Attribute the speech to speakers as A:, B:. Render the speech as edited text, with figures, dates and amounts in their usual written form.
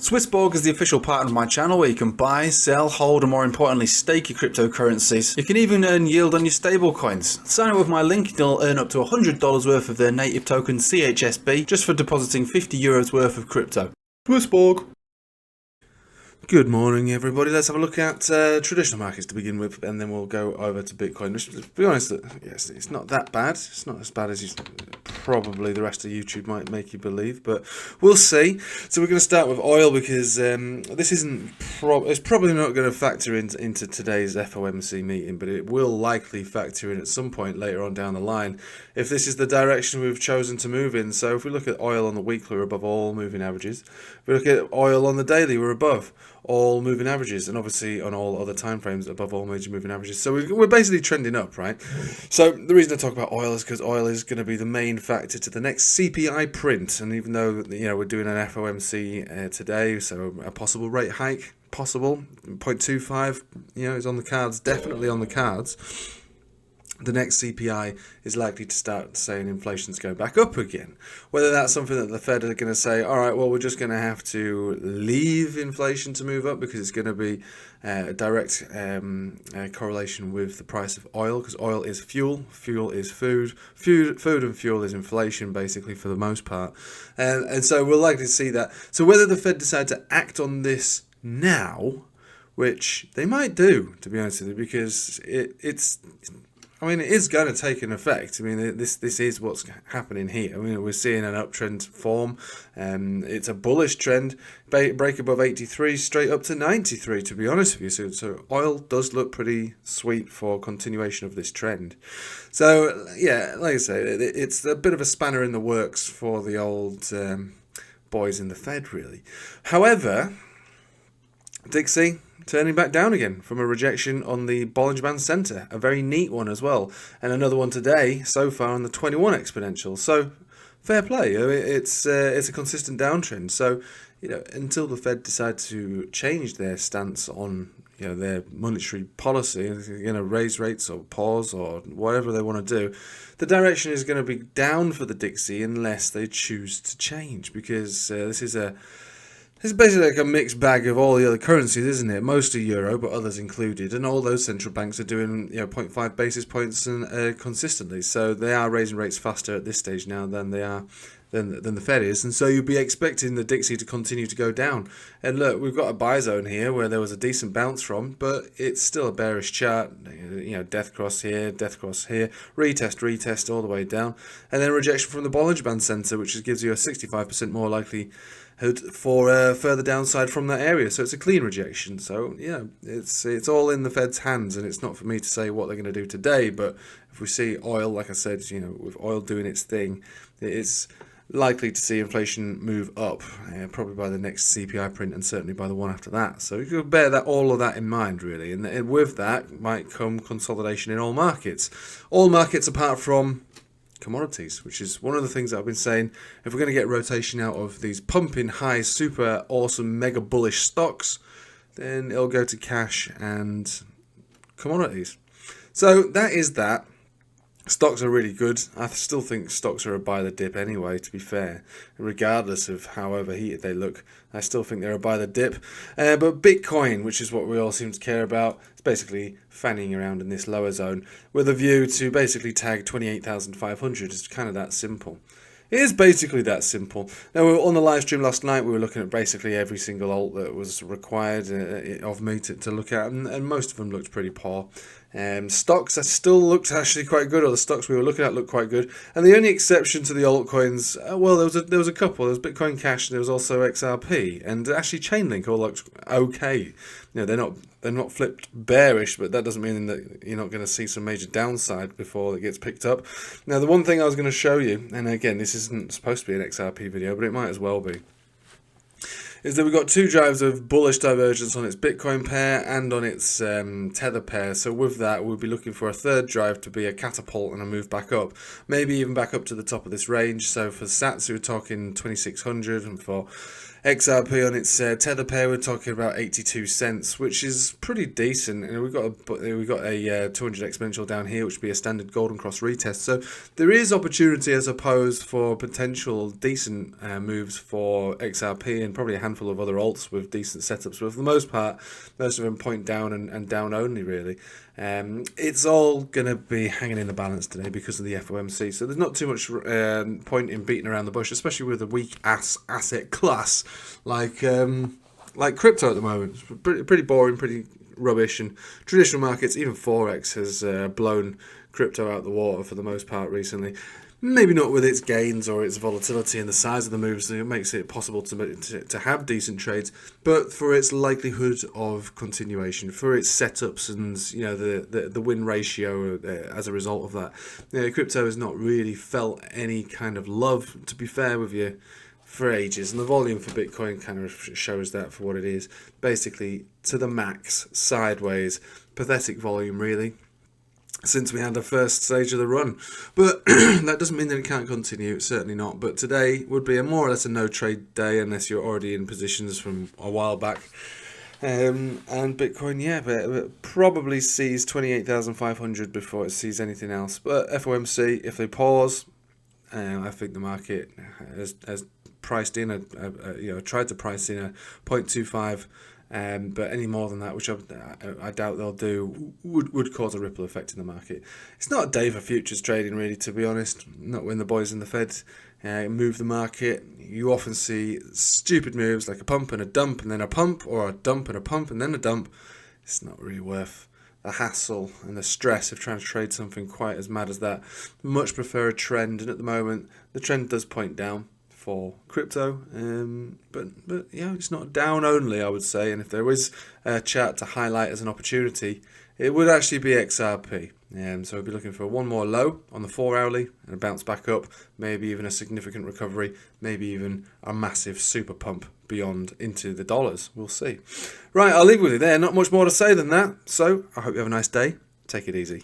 A: SwissBorg is the official partner of my channel where you can buy, sell, hold and more importantly stake your cryptocurrencies. You can even earn yield on your stablecoins. Sign up with my link and you'll earn up to $100 worth of their native token CHSB just for depositing €50 worth of crypto. SwissBorg. Good morning everybody, let's have a look at traditional markets to begin with and then we'll go over to Bitcoin. Which, to be honest, yes, it's not that bad. It's not as bad as probably the rest of YouTube might make you believe, but we'll see. So we're going to start with oil because this isn't it's probably not going to factor into today's FOMC meeting, but it will likely factor in at some point later on down the line if this is the direction we've chosen to move in. So if we look at oil on the weekly, we're above all moving averages. If we look at oil on the daily, we're above all moving averages, and obviously on all other time frames above all major moving averages. So we're basically trending up, right? So the reason I talk about oil is because oil is going to be the main factor to the next CPI print, and even though we're doing an FOMC today, so a possible rate hike, possible 0.25, is on the cards, definitely on the cards. The next CPI is likely to start saying inflation's going back up again. Whether that's something that the Fed are going to say, all right, well, we're just going to have to leave inflation to move up because it's going to be a direct correlation with the price of oil, because oil is fuel, fuel is food, food and fuel is inflation, basically, for the most part. And so we're likely to see that. So whether the Fed decide to act on this now, which they might do, to be honest with you, because it is going to take an effect. This is what's happening here. We're seeing an uptrend form. It's a bullish trend. Break above 83, straight up to 93, to be honest with you. So oil does look pretty sweet for continuation of this trend. So, yeah, like I say, it's a bit of a spanner in the works for the old boys in the Fed, really. However, Dixie turning back down again from a rejection on the Bollinger Band Center, a very neat one as well, and another one today so far on the 21 exponential. So fair play. It's a consistent downtrend. So until the Fed decide to change their stance on their monetary policy, they're going to raise rates or pause or whatever they want to do, the direction is going to be down for the Dixie unless they choose to change, because it's basically like a mixed bag of all the other currencies, isn't it? Mostly euro, but others included, and all those central banks are doing 0.5 basis points and consistently. So they are raising rates faster at this stage now than the Fed is, and so you'd be expecting the Dixie to continue to go down. And look, we've got a buy zone here where there was a decent bounce from, but it's still a bearish chart. Death cross here, retest all the way down, and then rejection from the Bollinger Band Center, which gives you a 65% more likely for further downside from that area. So it's a clean rejection. So it's all in the Fed's hands, and it's not for me to say what they're going to do today. But if we see oil, like I said, with oil doing its thing, it's likely to see inflation move up, probably by the next CPI print and certainly by the one after that. So you could bear all of that in mind, really. And with that might come consolidation in all markets. All markets apart from commodities, which is one of the things that I've been saying. If we're going to get rotation out of these pumping high, super awesome, mega bullish stocks, then it'll go to cash and commodities. So that is that. Stocks are really good. I still think stocks are a buy the dip anyway, to be fair. Regardless of how overheated they look, I still think they're a buy the dip. But Bitcoin, which is what we all seem to care about, is basically fanning around in this lower zone with a view to basically tag 28,500. It's kind of that simple. It is basically that simple. Now, on the live stream last night, we were looking at basically every single alt that was required of me to look at, and most of them looked pretty poor. Stocks still looked actually quite good, or the stocks we were looking at looked quite good. And the only exception to the altcoins, there was a couple. There was Bitcoin Cash, and there was also XRP, and actually Chainlink all looked okay. They're not flipped bearish, but that doesn't mean that you're not going to see some major downside before it gets picked up. Now, the one thing I was going to show you, and again, this isn't supposed to be an XRP video, but it might as well be, is that we've got two drives of bullish divergence on its Bitcoin pair and on its Tether pair. So with that, we'll be looking for a third drive to be a catapult and a move back up. Maybe even back up to the top of this range. So for Sats, we're talking 2600, and for XRP on its tether pair, we're talking about 82 cents, which is pretty decent. And we've got a 200 exponential down here, which would be a standard golden cross retest. So there is opportunity, I suppose, for potential decent moves for XRP and probably a handful of other alts with decent setups. But for the most part, most of them point down and down only, really. It's all going to be hanging in the balance today because of the FOMC. So there's not too much point in beating around the bush, especially with a weak asset class like crypto at the moment. It's pretty boring, pretty rubbish, and traditional markets, even Forex, has blown crypto out the water for the most part recently. Maybe not with its gains or its volatility and the size of the moves, it makes it possible to have decent trades, but for its likelihood of continuation, for its setups and the win ratio as a result of that, crypto has not really felt any kind of love, to be fair with you, for ages, and the volume for Bitcoin kind of shows that for what it is. Basically, to the max, sideways, pathetic volume really, since we had the first stage of the run. But that doesn't mean that it can't continue, certainly not. But today would be a more or less a no trade day unless you're already in positions from a while back. And Bitcoin, but probably sees 28,500 before it sees anything else. But FOMC, if they pause, I think the market has priced in tried to price in a 0.25, but any more than that, which I doubt they'll do, would cause a ripple effect in the market. It's not a day for futures trading, really, to be honest. Not when the boys in the Fed move the market. You often see stupid moves like a pump and a dump and then a pump, or a dump and a pump and then a dump. It's not really worth the hassle and the stress of trying to trade something quite as mad as that. Much prefer a trend, and at the moment the trend does point down for crypto, but it's not down only, I would say. And if there was a chart to highlight as an opportunity, it would actually be XRP. So we'd be looking for one more low on the 4 hourly and a bounce back up, maybe even a significant recovery, maybe even a massive super pump beyond into the dollars. We'll see. Right, I'll leave with you there. Not much more to say than that. So I hope you have a nice day. Take it easy.